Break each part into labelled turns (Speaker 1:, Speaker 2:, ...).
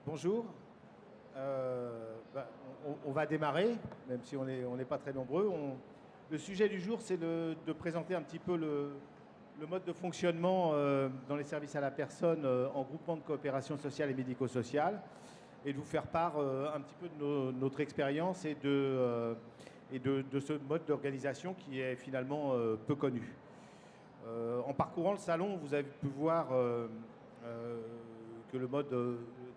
Speaker 1: Bonjour. On va démarrer, même si on n'est pas très nombreux. Le sujet du jour, c'est de présenter un petit peu le mode de fonctionnement dans les services à la personne en groupement de coopération sociale et médico-sociale, et de vous faire part un petit peu de notre expérience et de ce mode d'organisation qui est finalement peu connu. En parcourant le salon, vous avez pu voir que le mode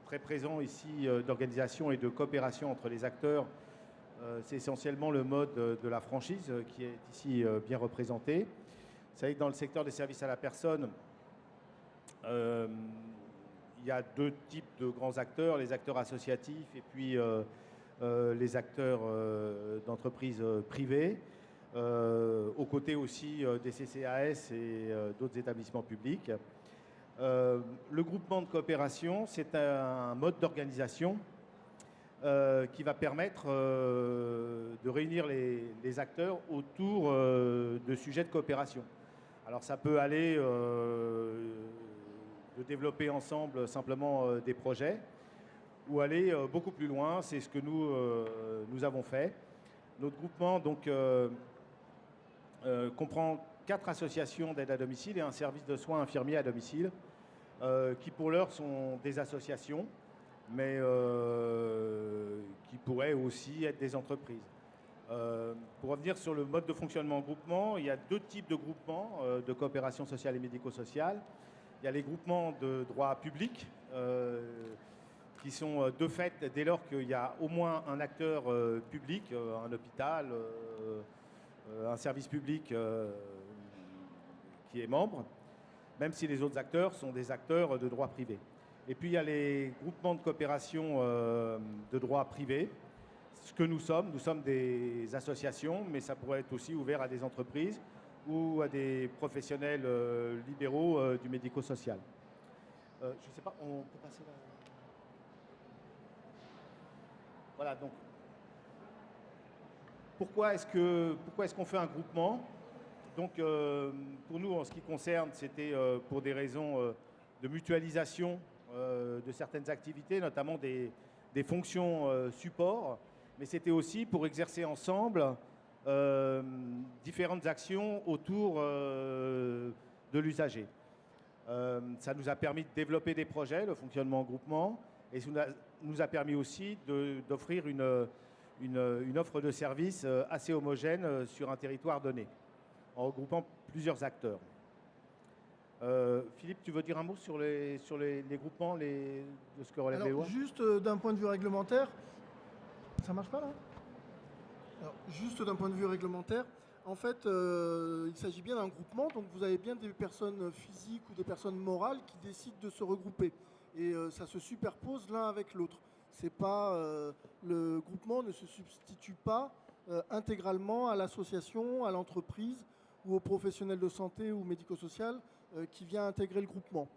Speaker 1: très présent ici d'organisation et de coopération entre les acteurs, c'est essentiellement le mode de la franchise qui est ici bien représenté. Vous savez que dans le secteur des services à la personne, il y a deux types de grands acteurs, les acteurs associatifs et puis les acteurs d'entreprises privées, aux côtés aussi des CCAS et d'autres établissements publics. Le groupement de coopération, c'est un mode d'organisation qui va permettre de réunir les acteurs autour de sujets de coopération. Alors ça peut aller de développer ensemble simplement des projets ou aller beaucoup plus loin. C'est ce que nous avons fait. Notre groupement donc, comprend 4 associations d'aide à domicile et un service de soins infirmiers à domicile qui pour l'heure sont des associations, mais qui pourraient aussi être des entreprises. Pour revenir sur le mode de fonctionnement en groupement, il y a deux types de groupements de coopération sociale et médico-sociale. Il y a les groupements de droit public qui sont de fait, dès lors qu'il y a au moins un acteur public, un hôpital, un service public qui est membre, même si les autres acteurs sont des acteurs de droit privé. Et puis il y a les groupements de coopération de droit privé. Ce que nous sommes des associations, mais ça pourrait être aussi ouvert à des entreprises ou à des professionnels libéraux du médico-social. Je ne sais pas, on peut passer là. Voilà, donc pourquoi est-ce qu'on fait un groupement? Donc pour nous, en ce qui concerne, c'était pour des raisons de mutualisation de certaines activités, notamment des fonctions support, mais c'était aussi pour exercer ensemble différentes actions autour de l'usager. Ça nous a permis de développer des projets, le fonctionnement en groupement, et ça nous a permis aussi d'offrir une offre de services assez homogène sur un territoire donné, en regroupant plusieurs acteurs. Philippe, tu veux dire un mot sur les groupements, de ce que relève les lois?
Speaker 2: Juste d'un point de vue réglementaire, ça marche pas là? Alors, juste d'un point de vue réglementaire, en fait, il s'agit bien d'un groupement, donc vous avez bien des personnes physiques ou des personnes morales qui décident de se regrouper. Et ça se superpose l'un avec l'autre. C'est pas, le groupement ne se substitue pas intégralement à l'association, à l'entreprise ou au professionnel de santé ou médico-social qui vient intégrer le groupement.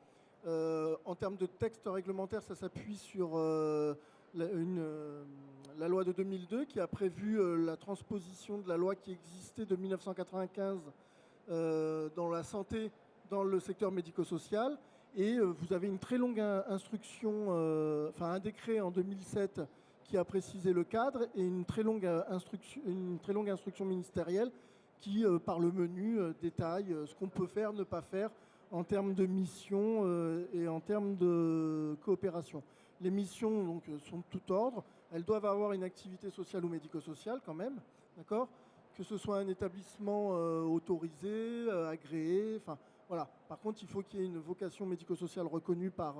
Speaker 2: En termes de texte réglementaire, ça s'appuie sur la loi de 2002 qui a prévu la transposition de la loi qui existait de 1995 dans la santé dans le secteur médico-social. Et vous avez une très longue instruction, un décret en 2007 qui a précisé le cadre et une très longue instruction ministérielle qui, par le menu, détaille ce qu'on peut faire, ne pas faire en termes de mission et en termes de coopération. Les missions donc, sont de tout ordre. Elles doivent avoir une activité sociale ou médico-sociale quand même, d'accord ? Que ce soit un établissement autorisé, agréé, enfin voilà. Par contre, il faut qu'il y ait une vocation médico-sociale reconnue par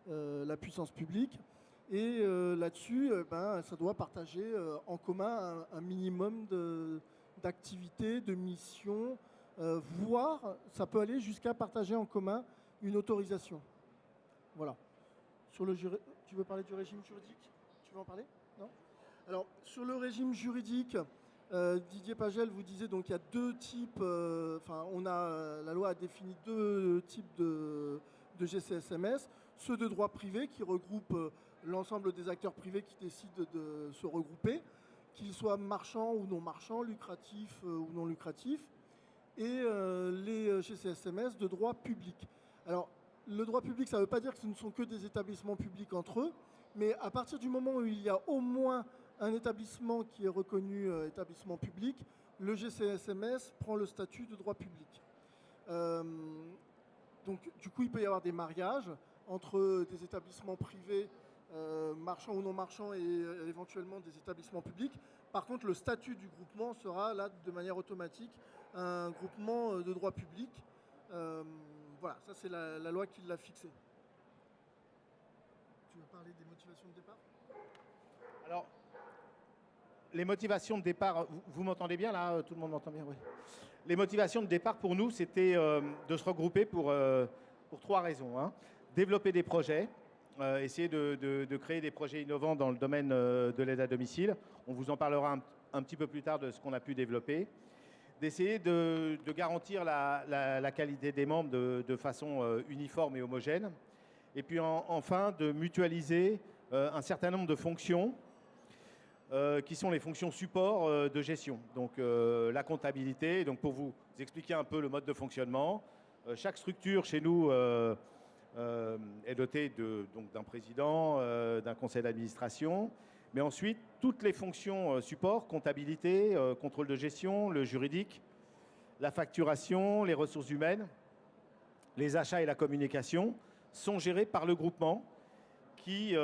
Speaker 2: la puissance publique. Et là-dessus, ça doit partager en commun un minimum d'activités, de missions, voire ça peut aller jusqu'à partager en commun une autorisation. Voilà. Tu veux parler du régime juridique? Tu veux en parler? Non? Alors, sur le régime juridique, Didier Pagel vous disait donc il y a deux types, la loi a défini deux types de GCSMS, ceux de droit privé qui regroupent l'ensemble des acteurs privés qui décident de se regrouper, qu'ils soient marchands ou non marchands, lucratifs ou non lucratifs, et les GCSMS de droit public. Alors, le droit public, ça ne veut pas dire que ce ne sont que des établissements publics entre eux. Mais à partir du moment où il y a au moins un établissement qui est reconnu établissement public, le GCSMS prend le statut de droit public. Donc du coup, il peut y avoir des mariages entre des établissements privés, marchands ou non marchands, et éventuellement des établissements publics. Par contre, le statut du groupement sera là de manière automatique un groupement de droit public. Voilà, ça c'est la loi qui l'a fixé. Tu veux parler des motivations de départ ?
Speaker 1: Alors, les motivations de départ, vous m'entendez bien là? Tout le monde m'entend bien? Oui. Les motivations de départ pour nous, c'était de se regrouper pour 3 raisons. Hein. Développer des projets, essayer de créer des projets innovants dans le domaine de l'aide à domicile. On vous en parlera un petit peu plus tard de ce qu'on a pu développer. D'essayer de garantir la qualité des membres de façon uniforme et homogène. Et puis enfin, de mutualiser un certain nombre de fonctions qui sont les fonctions support de gestion. Donc la comptabilité, donc pour vous expliquer un peu le mode de fonctionnement, chaque structure chez nous est dotée d'un président, d'un conseil d'administration, mais ensuite toutes les fonctions support, comptabilité, contrôle de gestion, le juridique, la facturation, les ressources humaines, les achats et la communication sont gérés par le groupement qui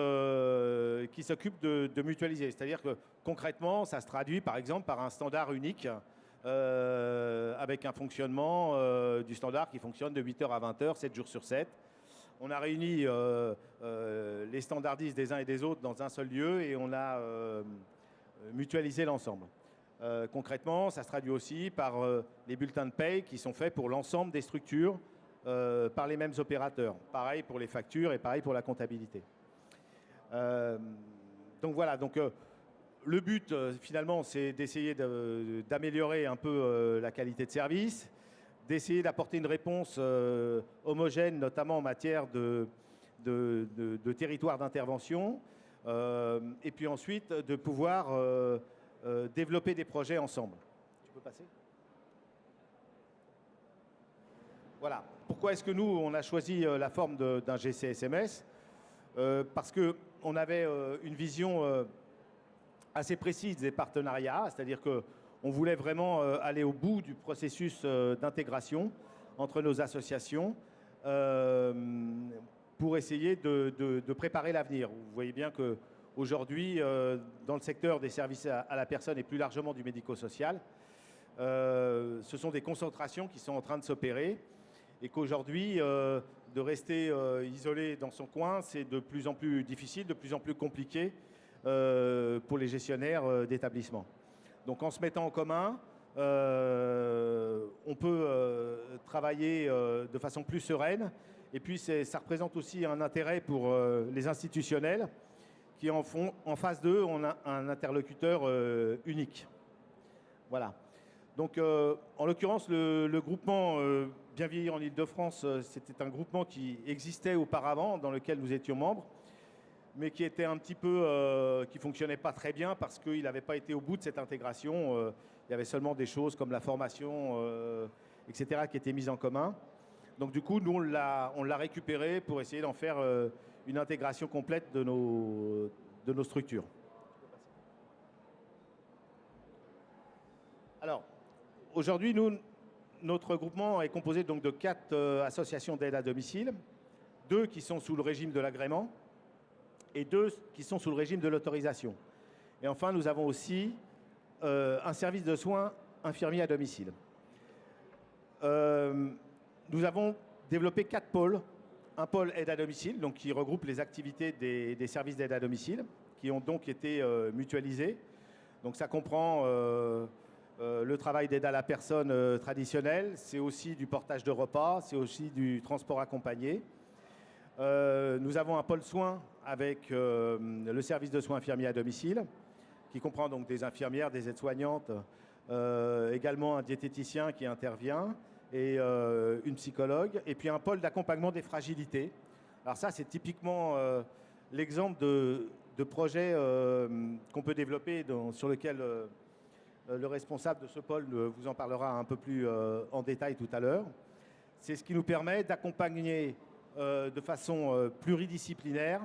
Speaker 1: s'occupe de mutualiser. C'est-à-dire que concrètement, ça se traduit par exemple par un standard unique avec un fonctionnement du standard qui fonctionne de 8h à 20h, 7 jours sur 7. On a réuni les standardistes des uns et des autres dans un seul lieu et on a mutualisé l'ensemble. Concrètement, ça se traduit aussi par les bulletins de paye qui sont faits pour l'ensemble des structures par les mêmes opérateurs. Pareil pour les factures et pareil pour la comptabilité. Donc voilà, le but finalement c'est d'essayer d'améliorer un peu la qualité de service, d'essayer d'apporter une réponse homogène, notamment en matière de territoire d'intervention, et puis ensuite de pouvoir développer des projets ensemble. Tu peux passer ? Voilà. Pourquoi est-ce que nous, on a choisi la forme d'un GCSMS ? Parce qu'on avait une vision assez précise des partenariats, c'est-à-dire qu'on voulait vraiment aller au bout du processus d'intégration entre nos associations pour essayer de préparer l'avenir. Vous voyez bien qu'aujourd'hui, dans le secteur des services à la personne et plus largement du médico-social, ce sont des concentrations qui sont en train de s'opérer et qu'aujourd'hui, de rester isolé dans son coin, c'est de plus en plus difficile, de plus en plus compliqué pour les gestionnaires d'établissements. Donc en se mettant en commun, on peut travailler de façon plus sereine. Et puis ça représente aussi un intérêt pour les institutionnels qui en font, en face d'eux, on a un interlocuteur unique. Voilà. Donc en l'occurrence, le groupement Bien Vieillir en Île-de-France, c'était un groupement qui existait auparavant, dans lequel nous étions membres, mais qui était un petit peu, qui fonctionnait pas très bien parce qu'il n'avait pas été au bout de cette intégration. Il y avait seulement des choses comme la formation, etc., qui étaient mises en commun. Donc du coup, nous, on l'a récupéré pour essayer d'en faire une intégration complète de nos structures. Alors, aujourd'hui, notre groupement est composé donc de 4 associations d'aide à domicile, 2 qui sont sous le régime de l'agrément et 2 qui sont sous le régime de l'autorisation. Et enfin, nous avons aussi un service de soins infirmiers à domicile. Nous avons développé 4 pôles. Un pôle aide à domicile, donc qui regroupe les activités des services d'aide à domicile, qui ont donc été mutualisés. Donc ça comprend le travail d'aide à la personne traditionnel, c'est aussi du portage de repas, c'est aussi du transport accompagné. Nous avons un pôle soins avec le service de soins infirmiers à domicile, qui comprend donc des infirmières, des aides-soignantes, également un diététicien qui intervient, et une psychologue, et puis un pôle d'accompagnement des fragilités. Alors ça, c'est typiquement l'exemple de projet qu'on peut développer, sur lequel le responsable de ce pôle vous en parlera un peu plus en détail tout à l'heure. C'est ce qui nous permet d'accompagner de façon pluridisciplinaire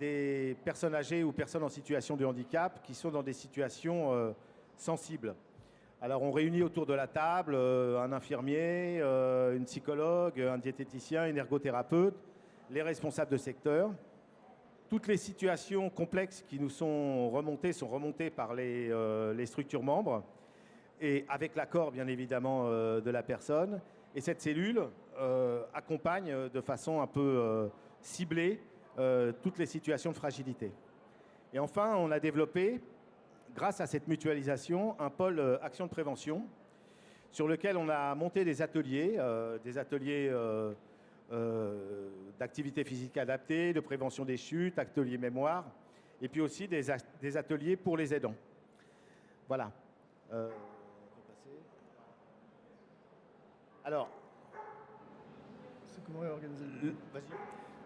Speaker 1: des personnes âgées ou personnes en situation de handicap qui sont dans des situations sensibles. Alors on réunit autour de la table un infirmier, une psychologue, un diététicien, une ergothérapeute, les responsables de secteur. Toutes les situations complexes qui nous sont remontées par les structures membres et avec l'accord bien évidemment de la personne. Et cette cellule accompagne de façon un peu ciblée toutes les situations de fragilité. Et enfin, on a développé, grâce à cette mutualisation, un pôle action de prévention sur lequel on a monté des ateliers d'activité physique adaptée, de prévention des chutes, ateliers mémoire, et puis aussi des ateliers pour les aidants. Voilà. Alors,
Speaker 2: c'est comment est organisé
Speaker 1: vas-y.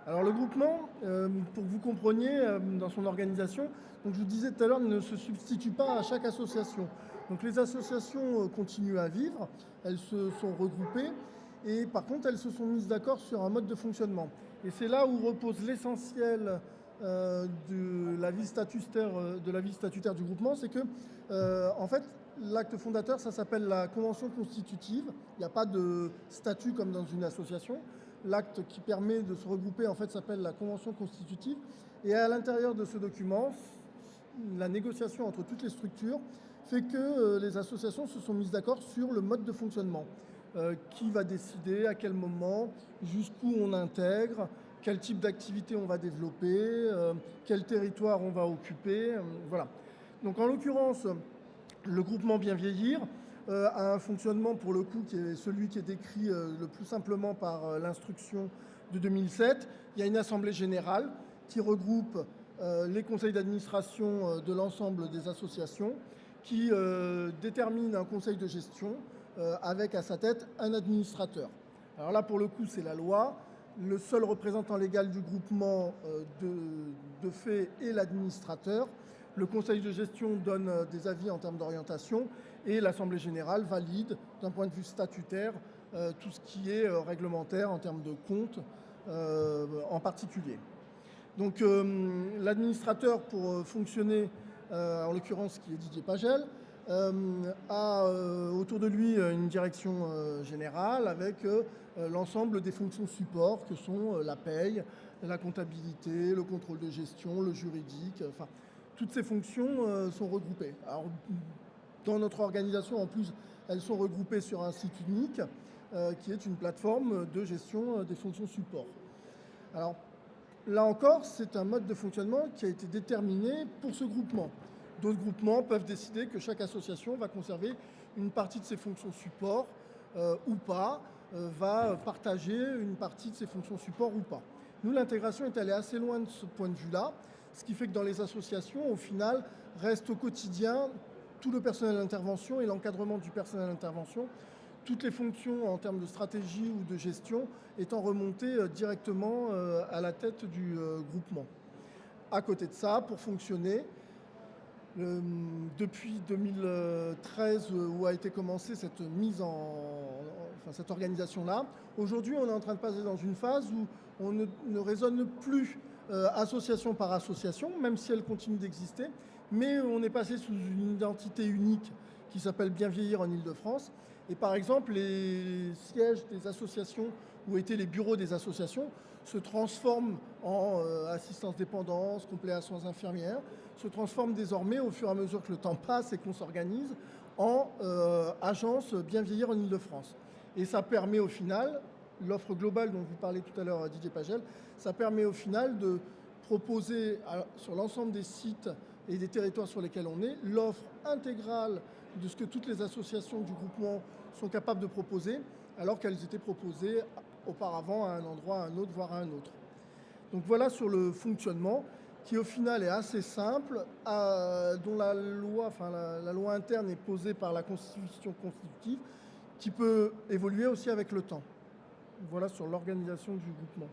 Speaker 2: Alors le groupement, pour que vous compreniez, dans son organisation, donc je vous disais tout à l'heure, ne se substitue pas à chaque association. Donc les associations continuent à vivre, elles se sont regroupées, et par contre elles se sont mises d'accord sur un mode de fonctionnement. Et c'est là où repose l'essentiel de la vie statutaire du groupement, c'est que en fait l'acte fondateur, ça s'appelle la convention constitutive. Il n'y a pas de statut comme dans une association. L'acte qui permet de se regrouper, en fait, s'appelle la convention constitutive. Et à l'intérieur de ce document, la négociation entre toutes les structures fait que les associations se sont mises d'accord sur le mode de fonctionnement. Qui va décider, à quel moment, jusqu'où on intègre, quel type d'activité on va développer, quel territoire on va occuper. Voilà. Donc en l'occurrence, le groupement Bien Vieillir a un fonctionnement pour le coup qui est celui qui est décrit le plus simplement par l'instruction de 2007. Il y a une assemblée générale qui regroupe les conseils d'administration de l'ensemble des associations, qui détermine un conseil de gestion avec à sa tête un administrateur. Alors là pour le coup c'est la loi. Le seul représentant légal du groupement de fait est l'administrateur. Le conseil de gestion donne des avis en termes d'orientation et l'Assemblée générale valide d'un point de vue statutaire tout ce qui est réglementaire en termes de comptes en particulier. Donc l'administrateur pour fonctionner, en l'occurrence qui est Didier Pagel, a autour de lui une direction générale avec l'ensemble des fonctions support que sont la paye, la comptabilité, le contrôle de gestion, le juridique, enfin toutes ces fonctions sont regroupées. Alors, dans notre organisation, en plus, elles sont regroupées sur un site unique qui est une plateforme de gestion des fonctions support. Alors, là encore, c'est un mode de fonctionnement qui a été déterminé pour ce groupement. D'autres groupements peuvent décider que chaque association va conserver une partie de ses fonctions support ou pas, va partager une partie de ses fonctions support ou pas. Nous, l'intégration est allée assez loin de ce point de vue-là. Ce qui fait que dans les associations, au final, reste au quotidien tout le personnel d'intervention et l'encadrement du personnel d'intervention, toutes les fonctions en termes de stratégie ou de gestion étant remontées directement à la tête du groupement. À côté de ça, pour fonctionner, depuis 2013 où a été commencée cette cette organisation-là, aujourd'hui on est en train de passer dans une phase où on ne raisonne plus association par association, même si elle continue d'exister, mais on est passé sous une identité unique qui s'appelle Bien Vieillir en Ile-de-France. Et par exemple, les sièges des associations où étaient les bureaux des associations se transforment en assistance dépendance, complét à soins infirmières, se transforment désormais au fur et à mesure que le temps passe et qu'on s'organise en agence Bien Vieillir en Ile-de-France. Et ça permet au final, l'offre globale dont vous parlez tout à l'heure Didier Pagel, ça permet au final de proposer sur l'ensemble des sites et des territoires sur lesquels on est, l'offre intégrale de ce que toutes les associations du groupement sont capables de proposer, alors qu'elles étaient proposées auparavant à un endroit, à un autre, voire à un autre. Donc voilà sur le fonctionnement, qui au final est assez simple, dont la loi interne est posée par la Constitution constitutive, qui peut évoluer aussi avec le temps. Voilà sur l'organisation du groupement.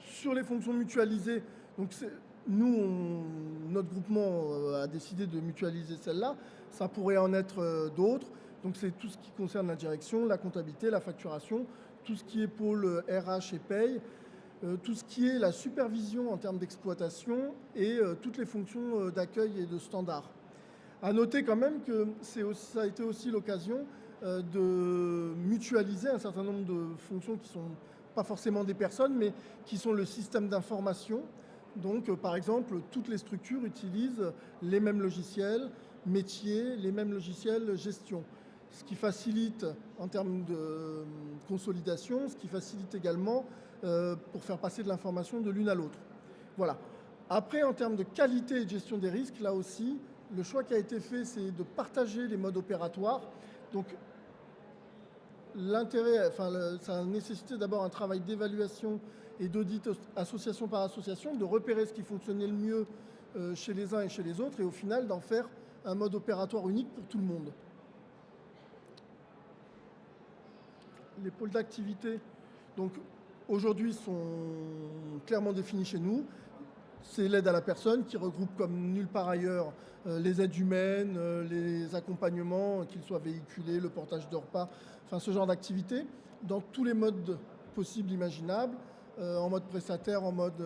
Speaker 2: Sur les fonctions mutualisées, donc notre groupement a décidé de mutualiser celle-là. Ça pourrait en être d'autres. Donc c'est tout ce qui concerne la direction, la comptabilité, la facturation, tout ce qui est pôle RH et paye. tout ce qui est la supervision en termes d'exploitation et toutes les fonctions d'accueil et de standard. À noter quand même que ça a été aussi l'occasion de mutualiser un certain nombre de fonctions qui ne sont pas forcément des personnes, mais qui sont le système d'information. Donc, par exemple, toutes les structures utilisent les mêmes logiciels métiers, les mêmes logiciels gestion. Ce qui facilite en termes de consolidation, ce qui facilite également pour faire passer de l'information de l'une à l'autre. Voilà. Après, en termes de qualité et de gestion des risques, là aussi, le choix qui a été fait, c'est de partager les modes opératoires. Donc, l'intérêt, ça a nécessité d'abord un travail d'évaluation et d'audit association par association, de repérer ce qui fonctionnait le mieux chez les uns et chez les autres, et au final d'en faire un mode opératoire unique pour tout le monde. Les pôles d'activité, donc aujourd'hui, sont clairement définis chez nous. C'est l'aide à la personne qui regroupe comme nulle part ailleurs les aides humaines, les accompagnements, qu'ils soient véhiculés, le portage de repas, enfin ce genre d'activité, dans tous les modes possibles, imaginables, en mode prestataire, en mode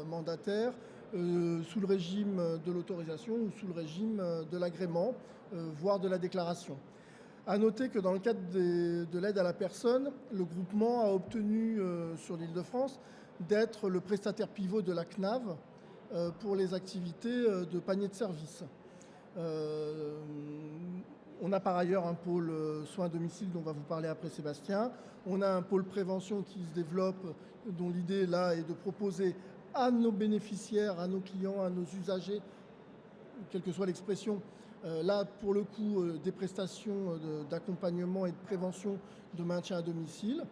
Speaker 2: mandataire, sous le régime de l'autorisation ou sous le régime de l'agrément, voire de la déclaration. À noter que dans le cadre de l'aide à la personne, le groupement a obtenu sur l'Île-de-France d'être le prestataire pivot de la CNAV pour les activités de panier de service. On a par ailleurs un pôle soins à domicile dont va vous parler après Sébastien. On a un pôle prévention qui se développe, dont l'idée là est de proposer à nos bénéficiaires, à nos clients, à nos usagers, quelle que soit l'expression, là pour le coup des prestations d'accompagnement et de prévention de maintien à domicile.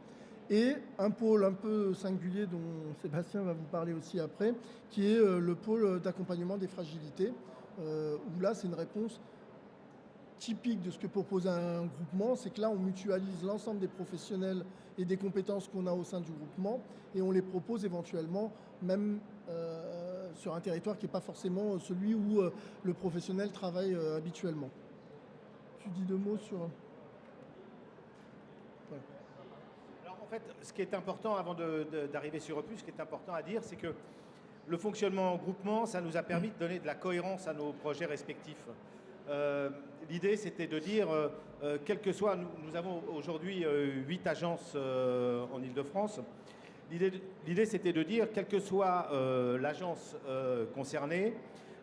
Speaker 2: Et un pôle un peu singulier dont Sébastien va vous parler aussi après, qui est le pôle d'accompagnement des fragilités, où là c'est une réponse typique de ce que propose un groupement, c'est que là on mutualise l'ensemble des professionnels et des compétences qu'on a au sein du groupement et on les propose éventuellement même sur un territoire qui n'est pas forcément celui où le professionnel travaille habituellement. Tu dis deux mots sur...
Speaker 1: Alors en fait, ce qui est important avant d'arriver sur Opus, ce qui est important à dire, c'est que le fonctionnement en groupement, ça nous a permis de donner de la cohérence à nos projets respectifs. L'idée, c'était de dire, quel que soit, nous avons aujourd'hui 8 agences en Île-de-France. L'idée, c'était de dire, quelle que soit l'agence concernée,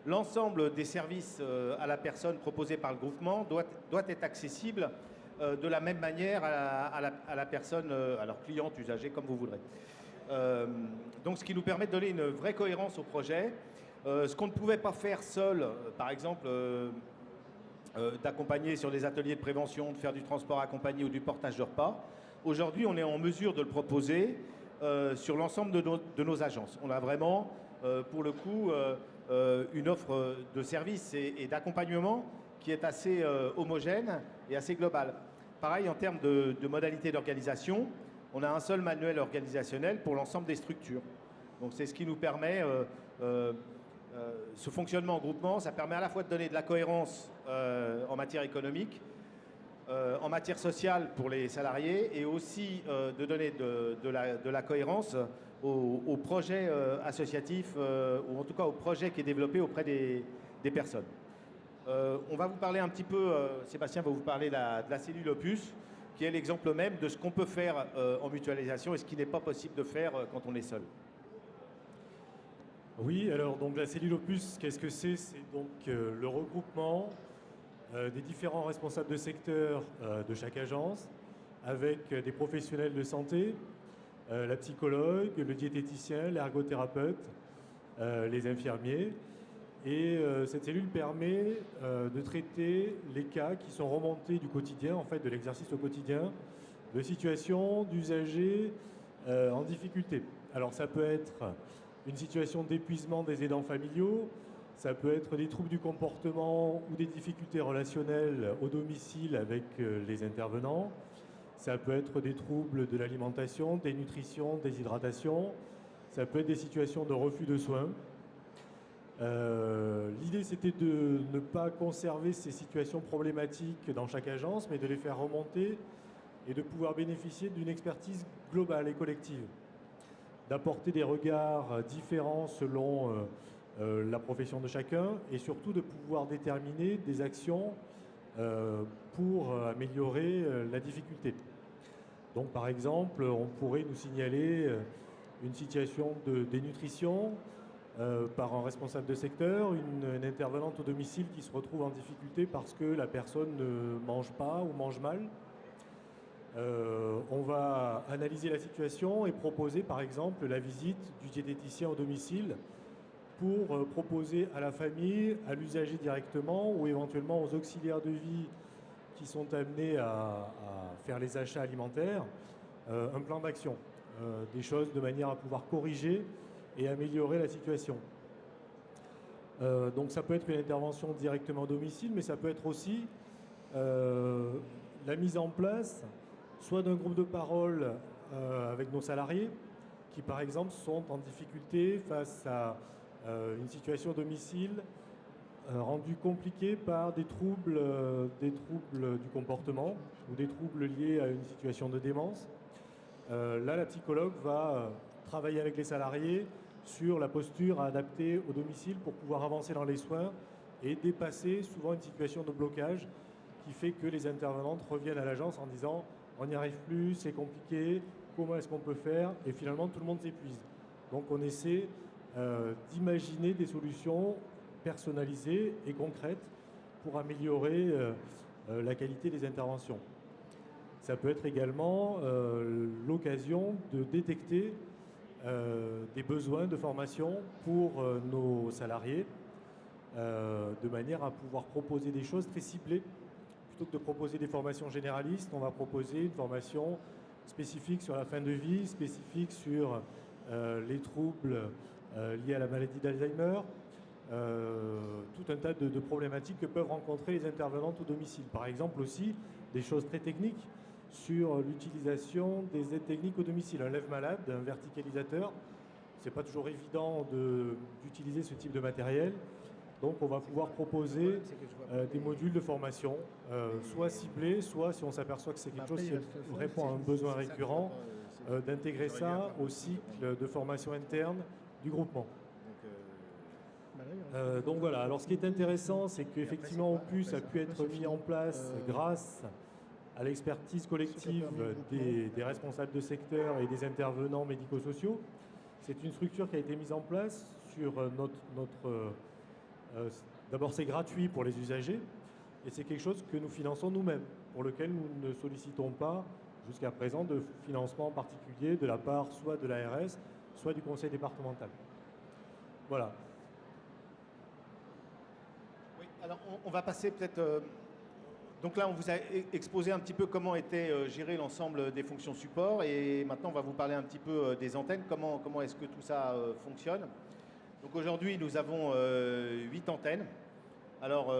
Speaker 1: l'ensemble des services à la personne proposés par le groupement doit être accessible de la même manière à la personne, à leur client, usager, comme vous voudrez. Donc, ce qui nous permet de donner une vraie cohérence au projet. Ce qu'on ne pouvait pas faire seul, par exemple, d'accompagner sur des ateliers de prévention, de faire du transport accompagné ou du portage de repas. Aujourd'hui, on est en mesure de le proposer sur l'ensemble de nos agences. On a vraiment, pour le coup, une offre de services et d'accompagnement qui est assez homogène et assez globale. Pareil, en termes de modalités d'organisation, on a un seul manuel organisationnel pour l'ensemble des structures. Donc c'est ce qui nous permet... ce fonctionnement en groupement, ça permet à la fois de donner de la cohérence en matière économique, en matière sociale pour les salariés et aussi de donner de la cohérence au projet associatif ou en tout cas au projet qui est développé auprès des personnes. On va vous parler un petit peu, Sébastien va vous parler de la cellule Opus, qui est l'exemple même de ce qu'on peut faire en mutualisation et ce qui n'est pas possible de faire quand on est seul.
Speaker 3: Oui, alors donc la cellule Opus, qu'est-ce que c'est? C'est donc le regroupement des différents responsables de secteur de chaque agence, avec des professionnels de santé, la psychologue, le diététicien, l'ergothérapeute, les infirmiers. Et cette cellule permet de traiter les cas qui sont remontés du quotidien, en fait de l'exercice au quotidien, de situations d'usagers en difficulté. Alors ça peut être une situation d'épuisement des aidants familiaux, ça peut être des troubles du comportement ou des difficultés relationnelles au domicile avec les intervenants, ça peut être des troubles de l'alimentation, des nutritions, des hydratations, ça peut être des situations de refus de soins. L'idée, c'était de ne pas conserver ces situations problématiques dans chaque agence, mais de les faire remonter et de pouvoir bénéficier d'une expertise globale et collective. d'apporter des regards différents selon la profession de chacun et surtout de pouvoir déterminer des actions pour améliorer la difficulté. Donc par exemple, on pourrait nous signaler une situation de dénutrition par un responsable de secteur, une intervenante au domicile qui se retrouve en difficulté parce que la personne ne mange pas ou mange mal. On va analyser la situation et proposer par exemple la visite du diététicien au domicile pour proposer à la famille, à l'usager directement ou éventuellement aux auxiliaires de vie qui sont amenés à faire les achats alimentaires, un plan d'action, des choses de manière à pouvoir corriger et améliorer la situation. Donc ça peut être une intervention directement au domicile, mais ça peut être aussi la mise en place soit d'un groupe de parole avec nos salariés qui par exemple sont en difficulté face à une situation au domicile rendue compliquée par des troubles du comportement ou des troubles liés à une situation de démence. Là, la psychologue va travailler avec les salariés sur la posture à adapter au domicile pour pouvoir avancer dans les soins et dépasser souvent une situation de blocage qui fait que les intervenantes reviennent à l'agence en disant on n'y arrive plus, c'est compliqué, comment est-ce qu'on peut faire? Et finalement, tout le monde s'épuise. Donc on essaie d'imaginer des solutions personnalisées et concrètes pour améliorer la qualité des interventions. Ça peut être également l'occasion de détecter des besoins de formation pour nos salariés de manière à pouvoir proposer des choses très ciblées. Plutôt que de proposer des formations généralistes, on va proposer une formation spécifique sur la fin de vie, spécifique sur les troubles liés à la maladie d'Alzheimer, tout un tas de problématiques que peuvent rencontrer les intervenantes au domicile. Par exemple aussi, des choses très techniques sur l'utilisation des aides techniques au domicile. Un lève-malade, un verticalisateur, c'est pas toujours évident d'utiliser ce type de matériel. Donc on va pouvoir proposer des modules de formation, soit ciblés, soit si on s'aperçoit que c'est quelque chose qui répond à un besoin récurrent, d'intégrer ça au cycle de formation interne du groupement. Donc voilà, alors ce qui est intéressant, c'est qu'effectivement Opus a pu être mis en place grâce à l'expertise collective des responsables de secteur et des intervenants médico-sociaux. C'est une structure qui a été mise en place sur d'abord, c'est gratuit pour les usagers et c'est quelque chose que nous finançons nous-mêmes, pour lequel nous ne sollicitons pas jusqu'à présent de financement particulier de la part soit de l'ARS, soit du conseil départemental. Voilà.
Speaker 1: Oui, alors on va passer peut-être... donc là, on vous a exposé un petit peu comment était géré l'ensemble des fonctions support et maintenant, on va vous parler un petit peu des antennes, comment est-ce que tout ça fonctionne. Donc aujourd'hui, nous avons 8 antennes. Alors,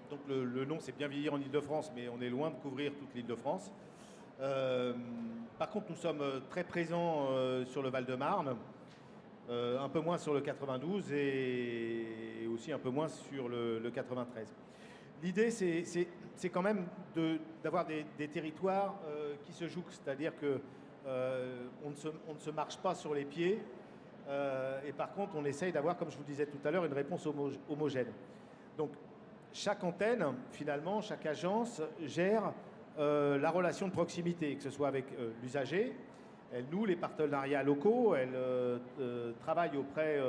Speaker 1: donc le nom, c'est Bien vieillir en Île-de-France, mais on est loin de couvrir toute l'Île-de-France. Par contre, nous sommes très présents sur le Val-de-Marne, un peu moins sur le 92 et aussi un peu moins sur le 93. L'idée, c'est quand même d'avoir des territoires qui se jouxtent, c'est-à-dire qu'on ne se marche pas sur les pieds. Et par contre, on essaye d'avoir, comme je vous disais tout à l'heure, une réponse homogène. Donc, chaque antenne, finalement, chaque agence gère la relation de proximité, que ce soit avec l'usager, elle noue les partenariats locaux, elle travaille auprès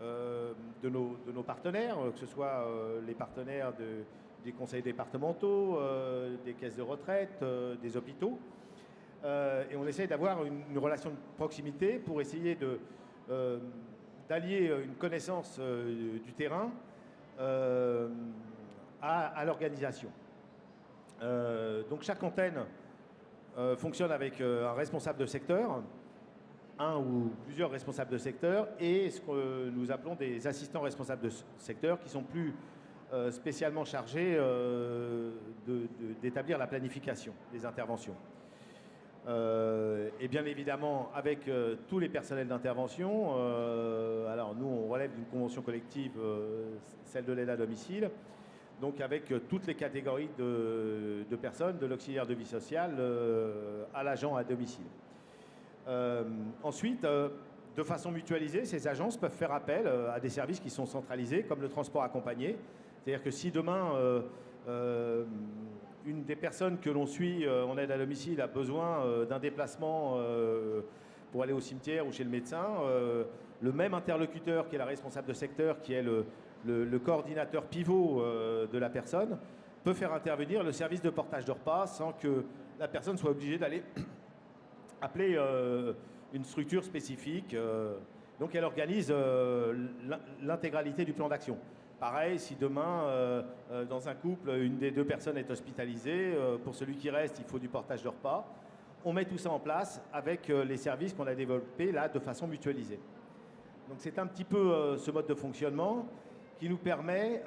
Speaker 1: de nos partenaires, que ce soit les partenaires des conseils départementaux, des caisses de retraite, des hôpitaux. Et on essaye d'avoir une relation de proximité pour essayer d'allier une connaissance du terrain à l'organisation. Donc chaque antenne fonctionne avec un responsable de secteur, un ou plusieurs responsables de secteur, et ce que nous appelons des assistants responsables de secteur qui sont plus spécialement chargés d'établir la planification des interventions. Et bien évidemment avec tous les personnels d'intervention. Alors nous on relève d'une convention collective, celle de l'aide à domicile, donc avec toutes les catégories de personnes, de l'auxiliaire de vie sociale à l'agent à domicile. Ensuite, de façon mutualisée, ces agences peuvent faire appel à des services qui sont centralisés, comme le transport accompagné. C'est-à-dire que si demain, une des personnes que l'on suit en aide à domicile a besoin d'un déplacement pour aller au cimetière ou chez le médecin, le même interlocuteur qui est la responsable de secteur, qui est le coordinateur pivot de la personne, peut faire intervenir le service de portage de repas sans que la personne soit obligée d'aller appeler une structure spécifique. Donc elle organise l'intégralité du plan d'action. Pareil, si demain, dans un couple, une des deux personnes est hospitalisée, pour celui qui reste, il faut du portage de repas. On met tout ça en place avec les services qu'on a développés là de façon mutualisée. Donc c'est un petit peu ce mode de fonctionnement qui nous permet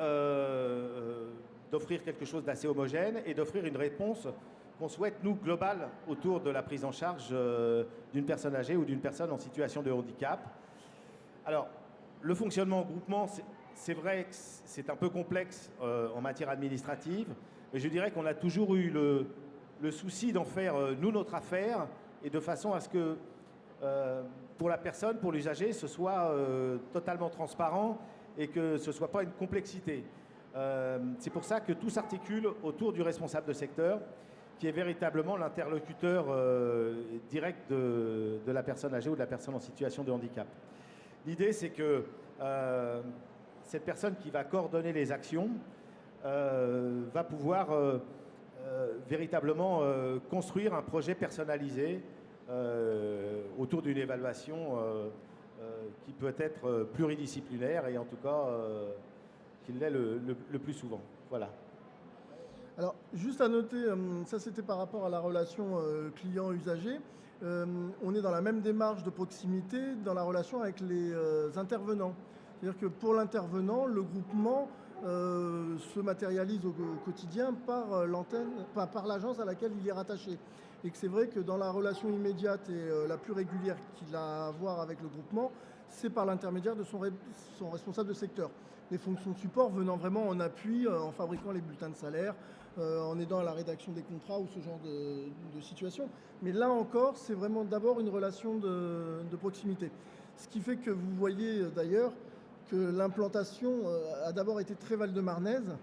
Speaker 1: d'offrir quelque chose d'assez homogène et d'offrir une réponse qu'on souhaite, nous, globale, autour de la prise en charge d'une personne âgée ou d'une personne en situation de handicap. Alors, le fonctionnement en groupement, c'est vrai que c'est un peu complexe en matière administrative, mais je dirais qu'on a toujours eu le souci d'en faire, nous, notre affaire, et de façon à ce que, pour la personne, pour l'usager, ce soit totalement transparent et que ce ne soit pas une complexité. C'est pour ça que tout s'articule autour du responsable de secteur, qui est véritablement l'interlocuteur direct de la personne âgée ou de la personne en situation de handicap. L'idée, c'est que cette personne qui va coordonner les actions va pouvoir véritablement construire un projet personnalisé autour d'une évaluation qui peut être pluridisciplinaire et en tout cas qu'il l'est le plus souvent. Voilà.
Speaker 2: Alors, juste à noter, ça c'était par rapport à la relation client-usager. On est dans la même démarche de proximité dans la relation avec les intervenants. C'est-à-dire que pour l'intervenant, le groupement se matérialise au quotidien par l'agence à laquelle il est rattaché. Et que c'est vrai que dans la relation immédiate et la plus régulière qu'il a à avoir avec le groupement, c'est par l'intermédiaire de son responsable de secteur. Les fonctions de support venant vraiment en appui, en fabriquant les bulletins de salaire, en aidant à la rédaction des contrats ou ce genre de situation. Mais là encore, c'est vraiment d'abord une relation de proximité. Ce qui fait que vous voyez d'ailleurs que l'implantation a d'abord été très val-de-marnaise,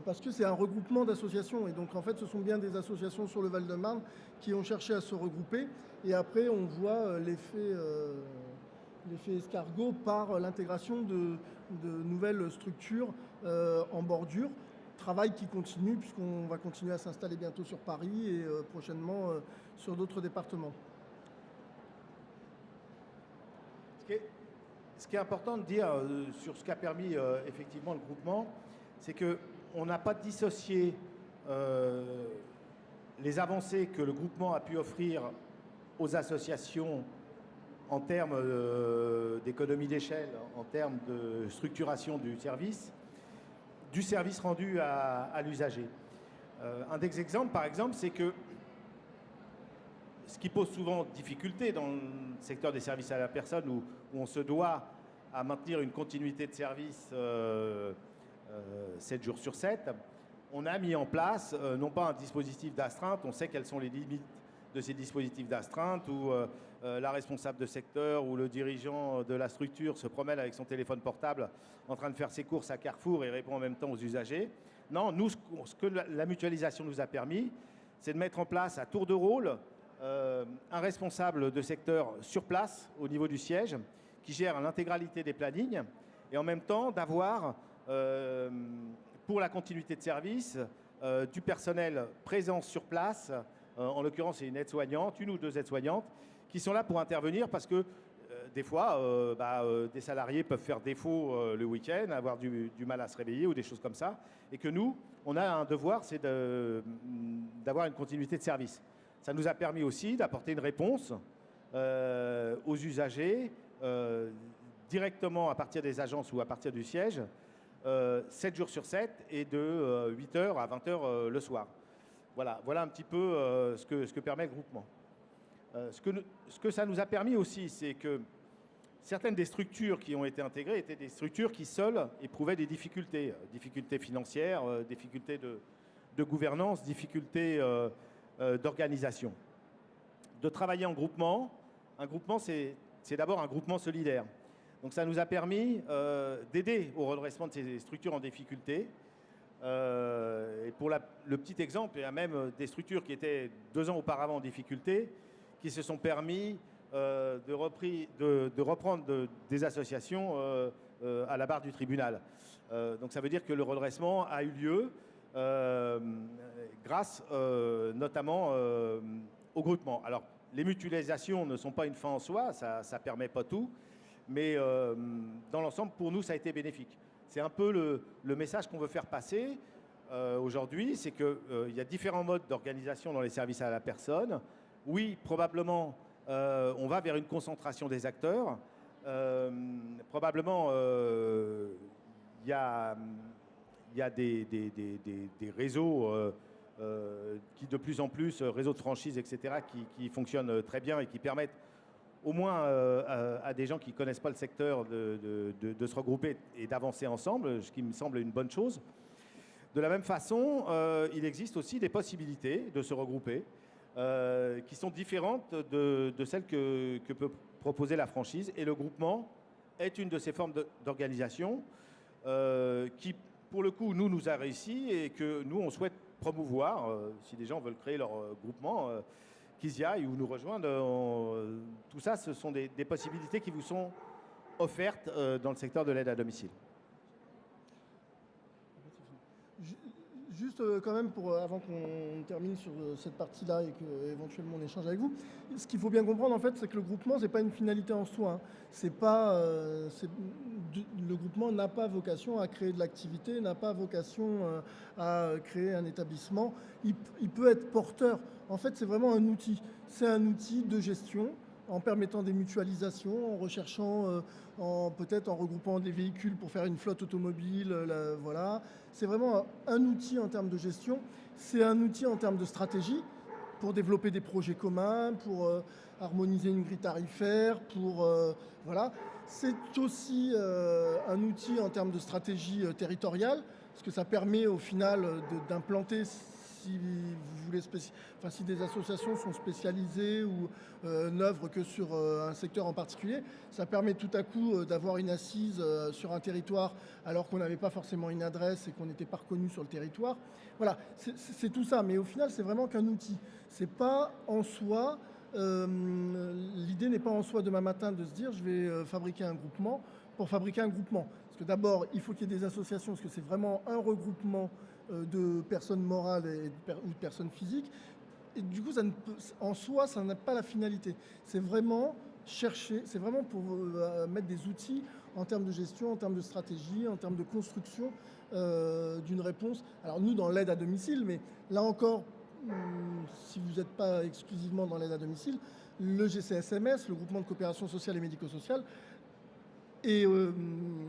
Speaker 2: parce que c'est un regroupement d'associations. Et donc en fait, ce sont bien des associations sur le Val-de-Marne qui ont cherché à se regrouper. Et après, on voit l'effet escargot par l'intégration de nouvelles structures en bordure. Travail qui continue puisqu'on va continuer à s'installer bientôt sur Paris et prochainement sur d'autres départements.
Speaker 1: Ce qui est important de dire sur ce qu'a permis effectivement le groupement, c'est qu'on n'a pas dissocié les avancées que le groupement a pu offrir aux associations en termes d'économie d'échelle, en termes de structuration du service rendu à l'usager. Un des exemples, par exemple, c'est que ce qui pose souvent difficulté dans le secteur des services à la personne, où on se doit à maintenir une continuité de service 7 jours sur 7, on a mis en place non pas un dispositif d'astreinte, on sait quelles sont les limites de ces dispositifs d'astreinte, où la responsable de secteur ou le dirigeant de la structure se promène avec son téléphone portable en train de faire ses courses à Carrefour et répond en même temps aux usagers. Non, nous, ce que la mutualisation nous a permis, c'est de mettre en place à tour de rôle un responsable de secteur sur place au niveau du siège qui gère l'intégralité des plannings et en même temps d'avoir pour la continuité de service du personnel présent sur place. En l'occurrence, c'est une aide-soignante, une ou deux aides-soignantes qui sont là pour intervenir parce que des fois, des salariés peuvent faire défaut le week-end, avoir du mal à se réveiller ou des choses comme ça. Et que nous, on a un devoir, c'est d'avoir une continuité de service. Ça nous a permis aussi d'apporter une réponse aux usagers directement à partir des agences ou à partir du siège, 7 jours sur 7 et de 8h à 20h le soir. Voilà un petit peu ce que permet le groupement. Ce que ça nous a permis aussi, c'est que certaines des structures qui ont été intégrées étaient des structures qui seules éprouvaient des difficultés financières, difficultés de gouvernance, difficultés d'organisation. De travailler en groupement, un groupement c'est c'est d'abord un groupement solidaire. Donc ça nous a permis d'aider au redressement de ces structures en difficulté. Et pour le petit exemple, il y a même des structures qui étaient 2 ans auparavant en difficulté, qui se sont permis de reprendre des associations à la barre du tribunal. Donc ça veut dire que le redressement a eu lieu grâce notamment au groupement. Alors les mutualisations ne sont pas une fin en soi, ça ne permet pas tout, mais dans l'ensemble, pour nous, ça a été bénéfique. C'est un peu le message qu'on veut faire passer aujourd'hui, c'est qu'il y a différents modes d'organisation dans les services à la personne. Oui, probablement, on va vers une concentration des acteurs. Probablement, il y a des réseaux qui de plus en plus, réseaux de franchise, etc., qui fonctionnent très bien et qui permettent au moins à des gens qui ne connaissent pas le secteur de se regrouper et d'avancer ensemble, ce qui me semble une bonne chose. De la même façon, il existe aussi des possibilités de se regrouper qui sont différentes de celles que peut proposer la franchise. Et le groupement est une de ces formes d'organisation qui, pour le coup, nous a réussi et que nous, on souhaite promouvoir. Si des gens veulent créer leur groupement, qu'ils y aillent ou nous rejoindre. Tout ça, ce sont des possibilités qui vous sont offertes dans le secteur de l'aide à domicile.
Speaker 2: Juste quand même, avant qu'on termine sur cette partie-là et qu'éventuellement on échange avec vous, ce qu'il faut bien comprendre en fait, c'est que le groupement, c'est pas une finalité en soi. Hein. Le groupement n'a pas vocation à créer de l'activité, n'a pas vocation à créer un établissement. Il peut être porteur. En fait, c'est vraiment un outil. C'est un outil de gestion en permettant des mutualisations, en recherchant, peut-être en regroupant des véhicules pour faire une flotte automobile. Voilà. C'est vraiment un outil en termes de gestion. C'est un outil en termes de stratégie pour développer des projets communs, pour harmoniser une grille tarifaire, voilà. C'est aussi un outil en termes de stratégie territoriale, parce que ça permet au final d'implanter, si vous voulez, si des associations sont spécialisées ou n'œuvrent que sur un secteur en particulier, ça permet tout à coup d'avoir une assise sur un territoire alors qu'on n'avait pas forcément une adresse et qu'on n'était pas reconnu sur le territoire. Voilà, c'est tout ça, mais au final, c'est vraiment qu'un outil. C'est pas en soi, l'idée n'est pas en soi demain matin de se dire je vais fabriquer un groupement pour fabriquer un groupement. Parce que d'abord, il faut qu'il y ait des associations, parce que c'est vraiment un regroupement de personnes morales ou de personnes physiques. Et du coup, en soi, ça n'a pas la finalité. C'est vraiment chercher, c'est vraiment pour mettre des outils en termes de gestion, en termes de stratégie, en termes de construction d'une réponse. Alors nous, dans l'aide à domicile, mais là encore, si vous n'êtes pas exclusivement dans l'aide à domicile, le GCSMS, le groupement de coopération sociale et médico-sociale,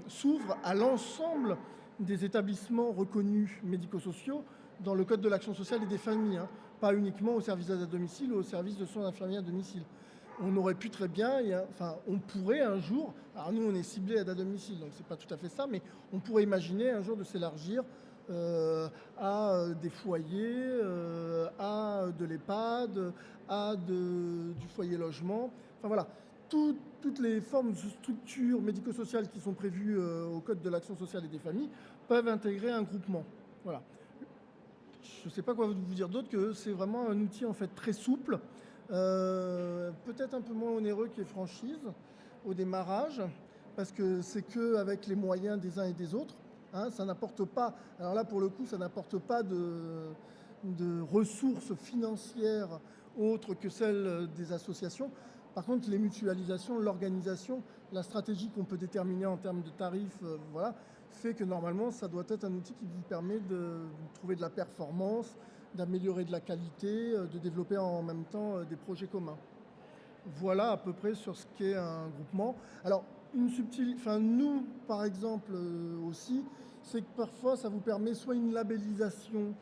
Speaker 2: s'ouvre à l'ensemble des établissements reconnus médico-sociaux dans le Code de l'action sociale et des familles, hein, pas uniquement au service d'aide à domicile ou au service de soins infirmiers à domicile. On aurait pu très bien, on pourrait un jour, alors nous on est ciblé aide à domicile, donc c'est pas tout à fait ça, mais on pourrait imaginer un jour de s'élargir à des foyers, à de l'EHPAD, à du foyer logement, enfin voilà. Toutes les formes de structures médico-sociales qui sont prévues au Code de l'action sociale et des familles peuvent intégrer un groupement. Voilà. Je ne sais pas quoi vous dire d'autre que c'est vraiment un outil en fait très souple, peut-être un peu moins onéreux que les franchises au démarrage, parce que c'est qu'avec les moyens des uns et des autres. Hein, ça n'apporte pas, alors là pour le coup, ça n'apporte pas de ressources financières autres que celles des associations. Par contre, les mutualisations, l'organisation, la stratégie qu'on peut déterminer en termes de tarifs, voilà, fait que normalement, ça doit être un outil qui vous permet de trouver de la performance, d'améliorer de la qualité, de développer en même temps des projets communs. Voilà à peu près sur ce qu'est un groupement. Alors, nous, par exemple, aussi, c'est que parfois, ça vous permet soit une labellisation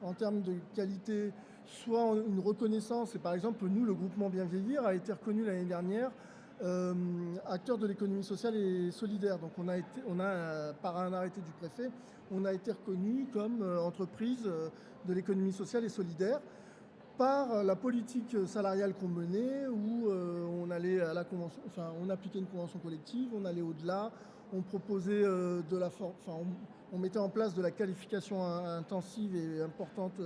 Speaker 2: en termes de qualité, soit une reconnaissance. Et par exemple, nous, le groupement Bien Vieillir a été reconnu l'année dernière acteur de l'économie sociale et solidaire. Donc par un arrêté du préfet, on a été reconnu comme entreprise de l'économie sociale et solidaire part, la politique salariale qu'on menait, où on allait à la convention, enfin, on appliquait une convention collective, on allait au-delà, on proposait on mettait en place de la qualification intensive et importante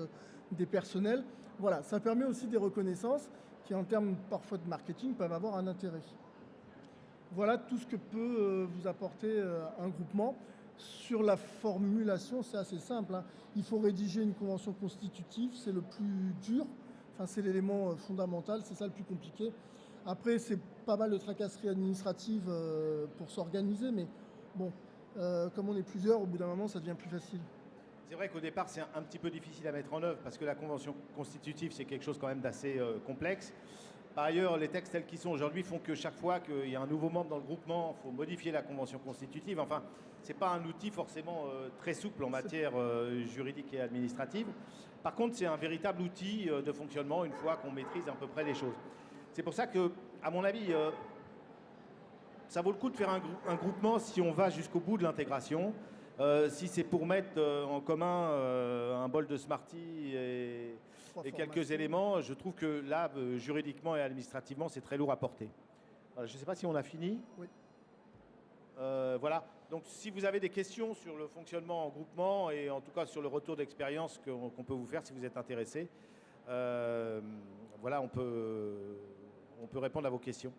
Speaker 2: des personnels. Voilà, ça permet aussi des reconnaissances qui, en termes parfois de marketing, peuvent avoir un intérêt. Voilà tout ce que peut vous apporter un groupement. Sur la formulation, c'est assez simple, hein. Il faut rédiger une convention constitutive, c'est le plus dur, enfin, c'est l'élément fondamental, c'est ça le plus compliqué. Après, c'est pas mal de tracasseries administratives pour s'organiser, mais bon, comme on est plusieurs, au bout d'un moment, ça devient plus facile.
Speaker 1: C'est vrai qu'au départ, c'est un petit peu difficile à mettre en œuvre parce que la convention constitutive, c'est quelque chose quand même d'assez complexe. Par ailleurs, les textes tels qu'ils sont aujourd'hui font que chaque fois qu'il y a un nouveau membre dans le groupement, il faut modifier la convention constitutive. Enfin, ce n'est pas un outil forcément très souple en matière juridique et administrative. Par contre, c'est un véritable outil de fonctionnement une fois qu'on maîtrise à peu près les choses. C'est pour ça que, à mon avis, ça vaut le coup de faire un groupement si on va jusqu'au bout de l'intégration. Si c'est pour mettre en commun un bol de Smarties et quelques éléments, je trouve que là, juridiquement et administrativement, c'est très lourd à porter. Je ne sais pas si on a fini.
Speaker 2: Oui.
Speaker 1: Voilà. Donc, si vous avez des questions sur le fonctionnement en groupement et en tout cas sur le retour d'expérience qu'on peut vous faire si vous êtes intéressé, voilà, on peut répondre à vos questions.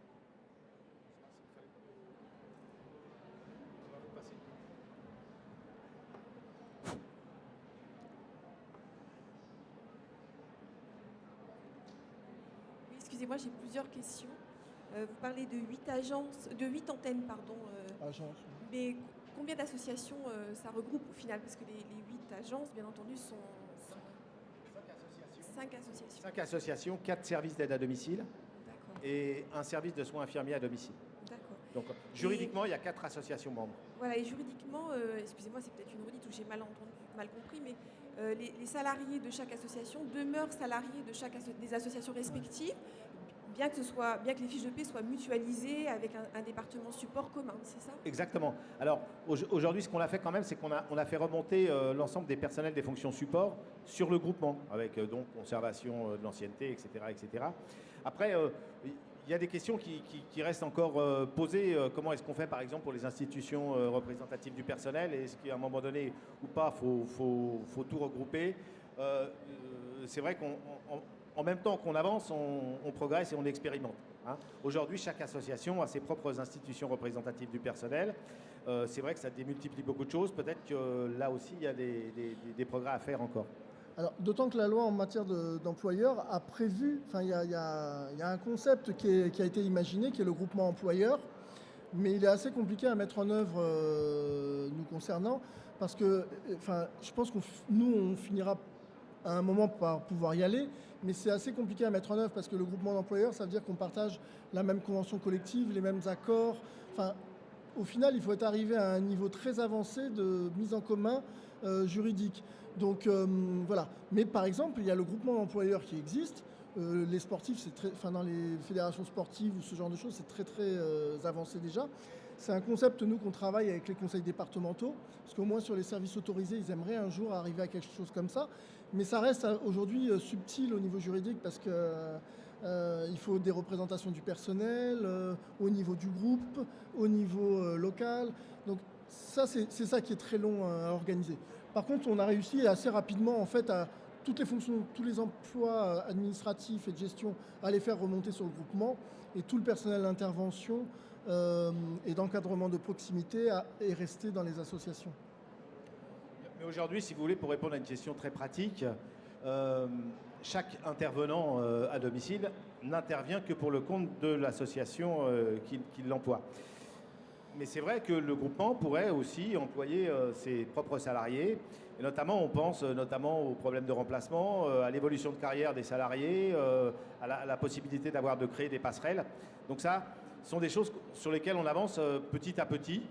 Speaker 4: Excusez-moi, j'ai plusieurs questions. Vous parlez de 8 agences, de 8 antennes, pardon.
Speaker 2: Agence.
Speaker 4: Mais combien d'associations ça regroupe au final? Parce que les 8 agences, bien entendu, sont 5 associations.
Speaker 1: 5 associations, 4 services d'aide à domicile et un service de soins infirmiers à domicile.
Speaker 4: D'accord.
Speaker 1: Donc, juridiquement, il y a 4 associations membres.
Speaker 4: Voilà, et juridiquement, excusez-moi, c'est peut-être une redite où j'ai mal compris, mais les salariés de chaque association demeurent salariés de des associations respectives, bien que les fiches de paie soient mutualisées avec un département support commun, c'est ça?
Speaker 1: Exactement. Alors, aujourd'hui, ce qu'on a fait quand même, c'est qu'on a fait remonter l'ensemble des personnels des fonctions support sur le groupement, avec donc conservation de l'ancienneté, etc., etc. Après, il y a des questions qui restent encore posées. Comment est-ce qu'on fait, par exemple, pour les institutions représentatives du personnel? Est-ce qu'à un moment donné ou pas, faut tout regrouper? C'est vrai qu'en même temps qu'on avance, on progresse et on expérimente. Hein. Aujourd'hui, chaque association a ses propres institutions représentatives du personnel. C'est vrai que ça démultiplie beaucoup de choses. Peut-être que là aussi, il y a des progrès à faire encore.
Speaker 2: Alors, d'autant que la loi en matière d'employeurs a prévu, enfin, il y a un concept qui a été imaginé, qui est le groupement employeur, mais il est assez compliqué à mettre en œuvre nous concernant, parce que, enfin, je pense que nous, on finira à un moment par pouvoir y aller, mais c'est assez compliqué à mettre en œuvre parce que le groupement d'employeurs, ça veut dire qu'on partage la même convention collective, les mêmes accords. Enfin, au final, il faut être arrivé à un niveau très avancé de mise en commun juridique. Donc voilà. Mais par exemple, il y a le groupement d'employeurs qui existe. Les sportifs, dans les fédérations sportives ou ce genre de choses, c'est très très avancé déjà. C'est un concept, nous, qu'on travaille avec les conseils départementaux, parce qu'au moins sur les services autorisés, ils aimeraient un jour arriver à quelque chose comme ça. Mais ça reste aujourd'hui subtil au niveau juridique, parce qu'il faut des représentations du personnel, au niveau du groupe, au niveau local. Donc ça, c'est ça qui est très long à organiser. Par contre, on a réussi assez rapidement, en fait, à toutes les fonctions, tous les emplois administratifs et de gestion, à les faire remonter sur le groupement, et tout le personnel d'intervention et d'encadrement de proximité est resté dans les associations.
Speaker 1: Mais aujourd'hui, si vous voulez, pour répondre à une question très pratique, chaque intervenant à domicile n'intervient que pour le compte de l'association qui l'emploie. Mais c'est vrai que le groupement pourrait aussi employer ses propres salariés. Et notamment, on pense notamment aux problèmes de remplacement, à l'évolution de carrière des salariés, à la possibilité de créer des passerelles. Donc ça, ce sont des choses sur lesquelles on avance petit à petit.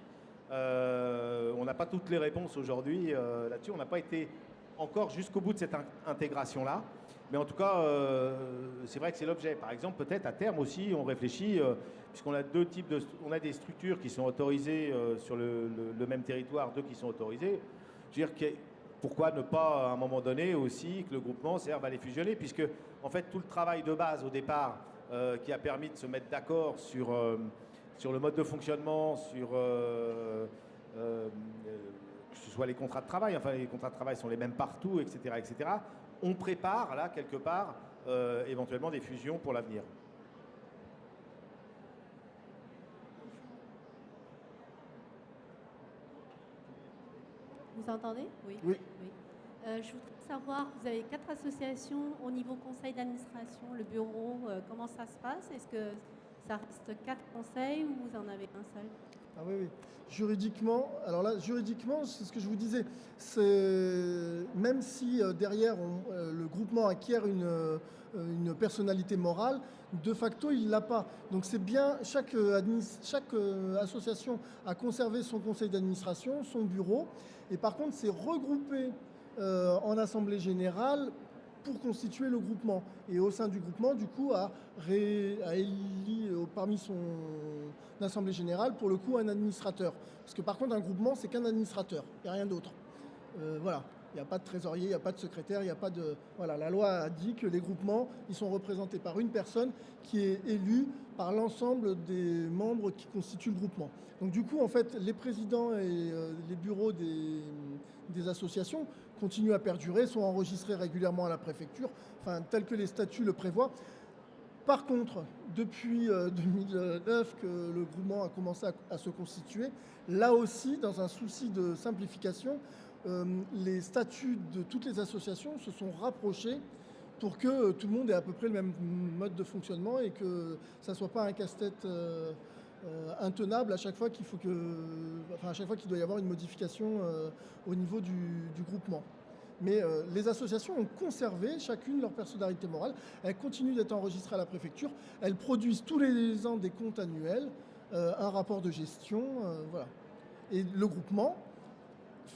Speaker 1: On n'a pas toutes les réponses aujourd'hui là-dessus. On n'a pas été encore jusqu'au bout de cette intégration-là. Mais en tout cas, c'est vrai que c'est l'objet. Par exemple, peut-être à terme aussi, on réfléchit, puisqu'on a on a des structures qui sont autorisées sur le même territoire, 2 qui sont autorisées. Je veux dire, pourquoi ne pas, à un moment donné aussi, que le groupement serve à les fusionner, puisque en fait, tout le travail de base au départ qui a permis de se mettre d'accord sur le mode de fonctionnement, sur que ce soit les contrats de travail, enfin les contrats de travail sont les mêmes partout, etc., etc. On prépare là quelque part éventuellement des fusions pour l'avenir.
Speaker 5: Vous entendez? Oui.
Speaker 2: Oui.
Speaker 5: Je voudrais savoir, vous avez 4 associations au niveau conseil d'administration, le bureau, comment ça se passe? Est-ce que ça reste 4 conseils ou vous en avez un seul?
Speaker 2: Ah oui, oui. Juridiquement, alors là, juridiquement, c'est ce que je vous disais. C'est même si derrière le groupement acquiert une personnalité morale, de facto, il ne l'a pas. Donc c'est bien, chaque association a conservé son conseil d'administration, son bureau, et par contre, c'est regroupé en assemblée générale pour constituer le groupement. Et au sein du groupement, du coup, a élu parmi son assemblée générale, pour le coup, un administrateur. Parce que par contre, un groupement, c'est qu'un administrateur, il n'y a rien d'autre. Voilà, il n'y a pas de trésorier, il n'y a pas de secrétaire, il n'y a pas de... Voilà, la loi a dit que les groupements, ils sont représentés par une personne qui est élue par l'ensemble des membres qui constituent le groupement. Donc du coup, en fait, les présidents et les bureaux des associations continuent à perdurer, sont enregistrés régulièrement à la préfecture, enfin, tel que les statuts le prévoient. Par contre, depuis 2009 que le groupement a commencé à se constituer, là aussi, dans un souci de simplification, les statuts de toutes les associations se sont rapprochés pour que tout le monde ait à peu près le même mode de fonctionnement et que ça ne soit pas un casse-tête intenable à chaque fois qu'il faut à chaque fois qu'il doit y avoir une modification au niveau du groupement. Mais les associations ont conservé chacune leur personnalité morale. Elles continuent d'être enregistrées à la préfecture. Elles produisent tous les ans des comptes annuels, un rapport de gestion, voilà. Et le groupement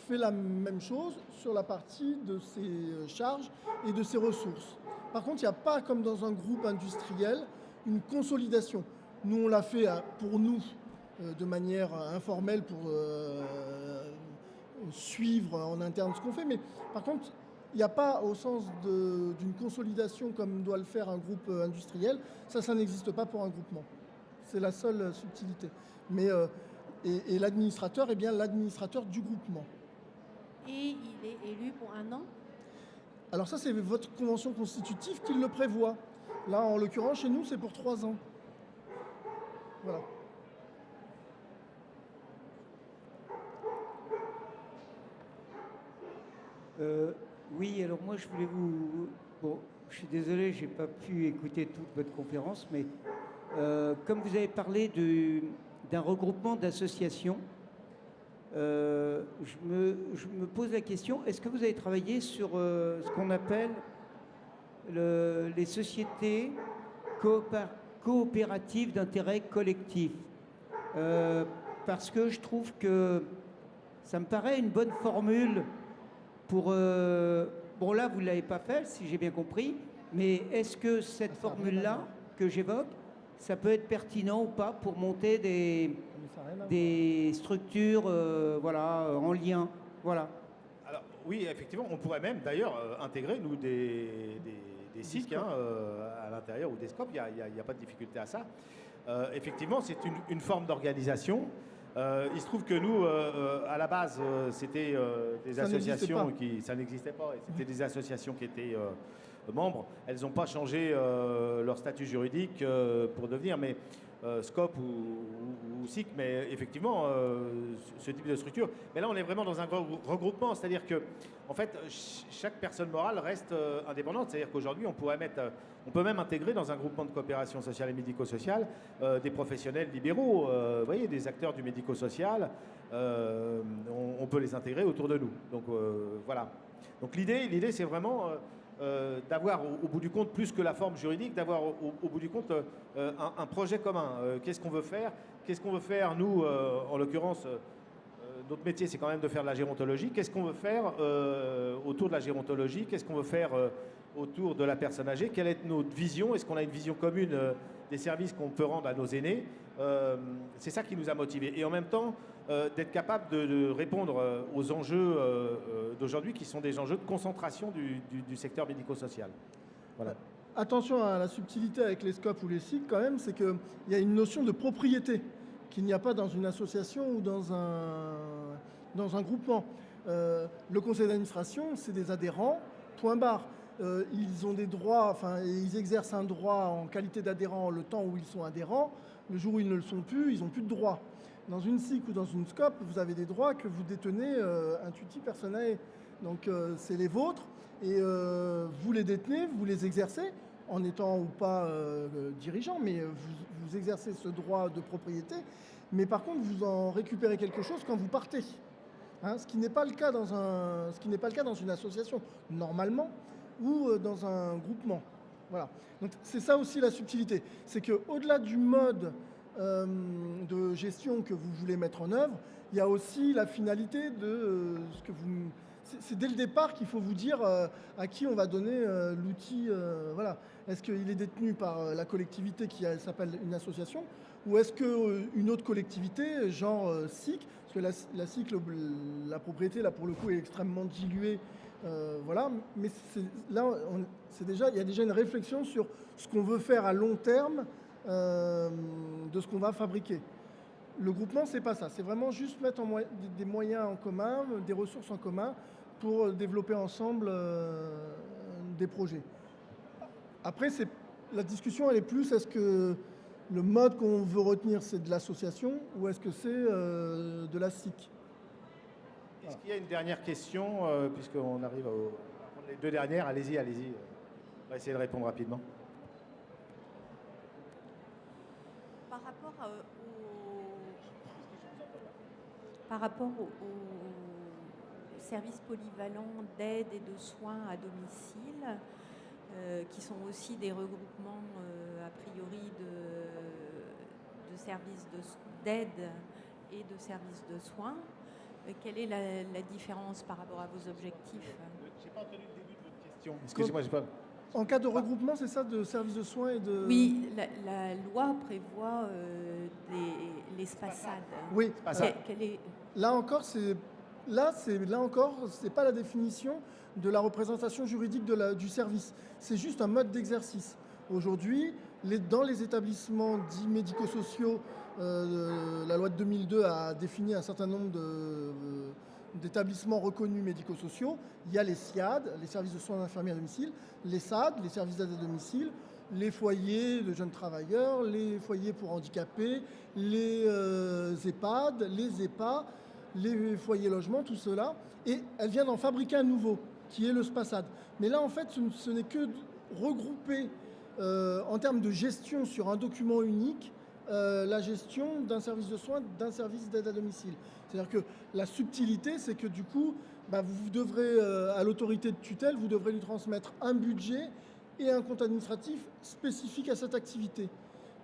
Speaker 2: fait la même chose sur la partie de ses charges et de ses ressources. Par contre, il n'y a pas, comme dans un groupe industriel, une consolidation. Nous, on l'a fait pour nous, de manière informelle, pour suivre en interne ce qu'on fait. Mais par contre, il n'y a pas, au sens d'une consolidation comme doit le faire un groupe industriel, ça n'existe pas pour un groupement. C'est la seule subtilité. Mais, et l'administrateur est bien l'administrateur du groupement.
Speaker 5: Et il est élu pour 1 an?
Speaker 2: Alors ça, c'est votre convention constitutive qui le prévoit. Là, en l'occurrence, chez nous, c'est pour 3 ans. Voilà.
Speaker 6: Oui, alors moi, je voulais vous... Bon, je suis désolé, je n'ai pas pu écouter toute votre conférence, mais comme vous avez parlé d'un regroupement d'associations, je me pose la question, est-ce que vous avez travaillé sur ce qu'on appelle les sociétés coopératives d'intérêt collectif? Parce que je trouve que ça me paraît une bonne formule pour... bon là, vous ne l'avez pas fait, si j'ai bien compris, mais est-ce que cette formule-là que j'évoque, ça peut être pertinent ou pas pour monter des structures voilà, en lien, voilà.
Speaker 1: Alors oui, effectivement, on pourrait même d'ailleurs intégrer, nous, des SIC à l'intérieur ou des scopes, il n'y a pas de difficulté à ça. Effectivement, c'est une forme d'organisation. Il se trouve que nous, à la base, c'était des associations ça n'existait pas, et c'était des associations qui étaient membres. Elles n'ont pas changé leur statut juridique pour devenir, mais SCOP ou SIC, mais effectivement, ce type de structure. Mais là, on est vraiment dans un regroupement, c'est-à-dire que, en fait, chaque personne morale reste indépendante. C'est-à-dire qu'aujourd'hui, on peut même intégrer dans un groupement de coopération sociale et médico-sociale des professionnels libéraux, vous voyez, des acteurs du médico-social. On peut les intégrer autour de nous. Donc voilà. Donc l'idée, c'est vraiment d'avoir au bout du compte, plus que la forme juridique, d'avoir au bout du compte un projet commun. Qu'est-ce qu'on veut faire? Qu'est-ce qu'on veut faire, nous, en l'occurrence, notre métier, c'est quand même de faire de la gérontologie. Qu'est-ce qu'on veut faire autour de la gérontologie? Qu'est-ce qu'on veut faire autour de la personne âgée? Quelle est notre vision? Est-ce qu'on a une vision commune des services qu'on peut rendre à nos aînés? C'est ça qui nous a motivés. Et en même temps, d'être capable de répondre aux enjeux d'aujourd'hui, qui sont des enjeux de concentration du secteur médico-social. Voilà.
Speaker 2: attention à la subtilité avec les SCOP ou les SIC quand même, c'est qu'il y a une notion de propriété qu'il n'y a pas dans une association ou dans un groupement. Le conseil d'administration, c'est des adhérents, point barre. Ils ont des droits, enfin, ils exercent un droit en qualité d'adhérent le temps où ils sont adhérents. Le jour où ils ne le sont plus, ils n'ont plus de droits. Dans une SIC ou dans une SCOP, vous avez des droits que vous détenez intuitis personae. Donc c'est les vôtres et vous les détenez, vous les exercez en étant ou pas dirigeant, mais vous exercez ce droit de propriété. Mais par contre, vous en récupérez quelque chose quand vous partez. Hein, ce qui n'est pas le cas dans une association, normalement, ou dans un groupement. Voilà. Donc c'est ça aussi la subtilité. C'est qu'au-delà du mode de gestion que vous voulez mettre en œuvre, il y a aussi la finalité de ce que vous... C'est dès le départ qu'il faut vous dire à qui on va donner l'outil. Voilà. Est-ce qu'il est détenu par la collectivité qui s'appelle une association, ou est-ce qu'une autre collectivité, genre SIC, parce que la SIC, la propriété, là, pour le coup, est extrêmement diluée. Voilà. Mais là, il y a déjà une réflexion sur ce qu'on veut faire à long terme de ce qu'on va fabriquer. Le groupement, c'est pas ça. C'est vraiment juste mettre des moyens en commun, des ressources en commun pour développer ensemble des projets. Après, la discussion, elle est plus, est-ce que le mode qu'on veut retenir, c'est de l'association ou est-ce que c'est de la SIC?
Speaker 1: Est-ce qu'il y a une dernière question, puisqu'on arrive à prendre les deux dernières? Allez-y. On va essayer de répondre rapidement.
Speaker 7: Par rapport aux services polyvalents d'aide et de soins à domicile, qui sont aussi des regroupements a priori de services d'aide et de services de soins, quelle est la différence par rapport à vos objectifs?
Speaker 1: Je n'ai pas entendu le début de votre question. Excusez-moi, j'ai pas...
Speaker 2: En cas de regroupement, c'est ça, de services de soins et de...
Speaker 7: Oui, la loi prévoit les SPASAD.
Speaker 2: Oui,
Speaker 7: Quelle est...
Speaker 2: Là encore, c'est pas la définition de la représentation juridique du service. C'est juste un mode d'exercice. Aujourd'hui, dans les établissements dits médico-sociaux, la loi de 2002 a défini un certain nombre d'établissements reconnus médico-sociaux. Il y a les SIAD, les services de soins infirmiers à domicile, les SAD, les services d'aide à domicile, les foyers de jeunes travailleurs, les foyers pour handicapés, les EHPAD, les EHPA, les foyers logements, tout cela. Et elle vient d'en fabriquer un nouveau, qui est le SPASAD. Mais là, en fait, ce n'est que regrouper en termes de gestion sur un document unique la gestion d'un service de soins, d'un service d'aide à domicile. C'est-à-dire que la subtilité, c'est que du coup, vous devrez, à l'autorité de tutelle, vous devrez lui transmettre un budget et un compte administratif spécifique à cette activité.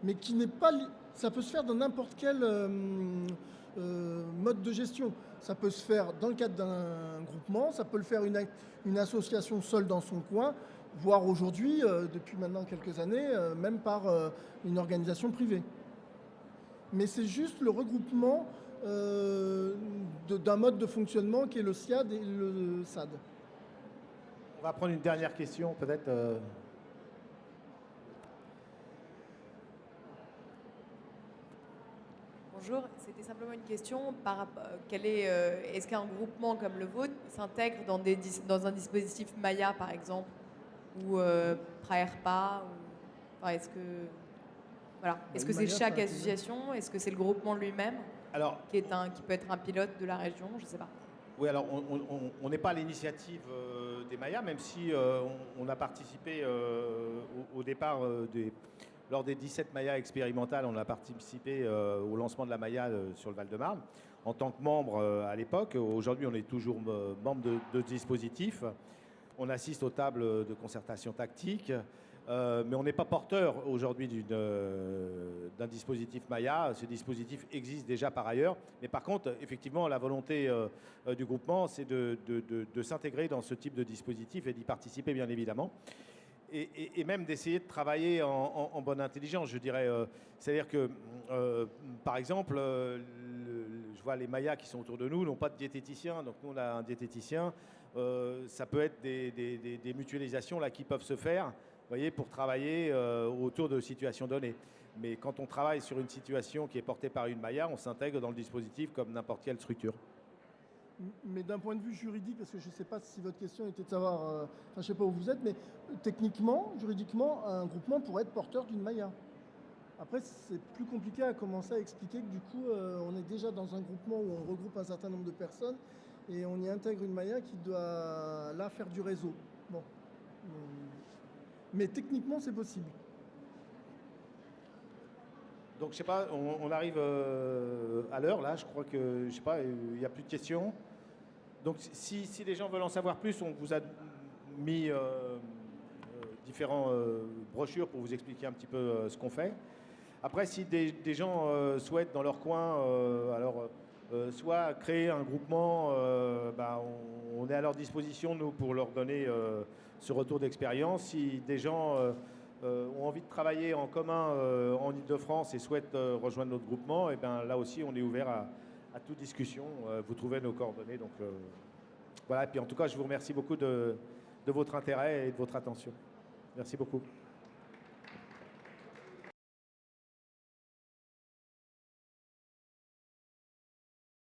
Speaker 2: Mais qui n'est pas... Ça peut se faire dans n'importe quel mode de gestion. Ça peut se faire dans le cadre d'un groupement, ça peut le faire une association seule dans son coin, voire aujourd'hui, depuis maintenant quelques années, même par une organisation privée. Mais c'est juste le regroupement d'un mode de fonctionnement qui est le SIAD et le SAD.
Speaker 1: On va prendre une dernière question, peut-être.
Speaker 8: Bonjour, c'était simplement une question. Est-ce qu'un groupement comme le vôtre s'intègre dans un dispositif Maya, par exemple, ou Praerpa est-ce que c'est chaque association? Est-ce que c'est le groupement lui-même qui peut être un pilote de la région? Je ne sais pas.
Speaker 1: Oui, alors on n'est pas à l'initiative des Mayas, même si on a participé au départ lors des 17 Mayas expérimentales, on a participé au lancement de la Maya sur le Val-de-Marne en tant que membre à l'époque. Aujourd'hui, on est toujours membre de dispositif. On assiste aux tables de concertation tactique. Mais on n'est pas porteur aujourd'hui d'un dispositif Maya. Ce dispositif existe déjà par ailleurs. Mais par contre, effectivement, la volonté du groupement, c'est de s'intégrer dans ce type de dispositif et d'y participer, bien évidemment. Et même d'essayer de travailler en bonne intelligence, je dirais. C'est-à-dire que, par exemple, je vois les Mayas qui sont autour de nous n'ont pas de diététicien. Donc nous, on a un diététicien. Ça peut être des mutualisations là, qui peuvent se faire voyez, pour travailler autour de situations données. Mais quand on travaille sur une situation qui est portée par une Maya, on s'intègre dans le dispositif comme n'importe quelle structure.
Speaker 2: Mais d'un point de vue juridique, parce que je ne sais pas si votre question était de savoir, enfin, je ne sais pas où vous êtes, mais techniquement, juridiquement, un groupement pourrait être porteur d'une Maya. Après, c'est plus compliqué à commencer à expliquer que du coup, on est déjà dans un groupement où on regroupe un certain nombre de personnes et on y intègre une Maya qui doit là faire du réseau. Bon. Mais techniquement, c'est possible.
Speaker 1: Donc, je sais pas, on arrive à l'heure, là. Je crois que, je sais pas, il n'y a plus de questions. Donc, si les gens veulent en savoir plus, on vous a mis différentes brochures pour vous expliquer un petit peu ce qu'on fait. Après, si des gens souhaitent dans leur coin, soit créer un groupement, on est à leur disposition, nous, pour leur donner ce retour d'expérience. Si des gens ont envie de travailler en commun en Ile-de-France et souhaitent rejoindre notre groupement, et bien là aussi, on est ouvert à toute discussion. Vous trouvez nos coordonnées. Donc, voilà. Et puis, en tout cas, je vous remercie beaucoup de votre intérêt et de votre attention. Merci beaucoup.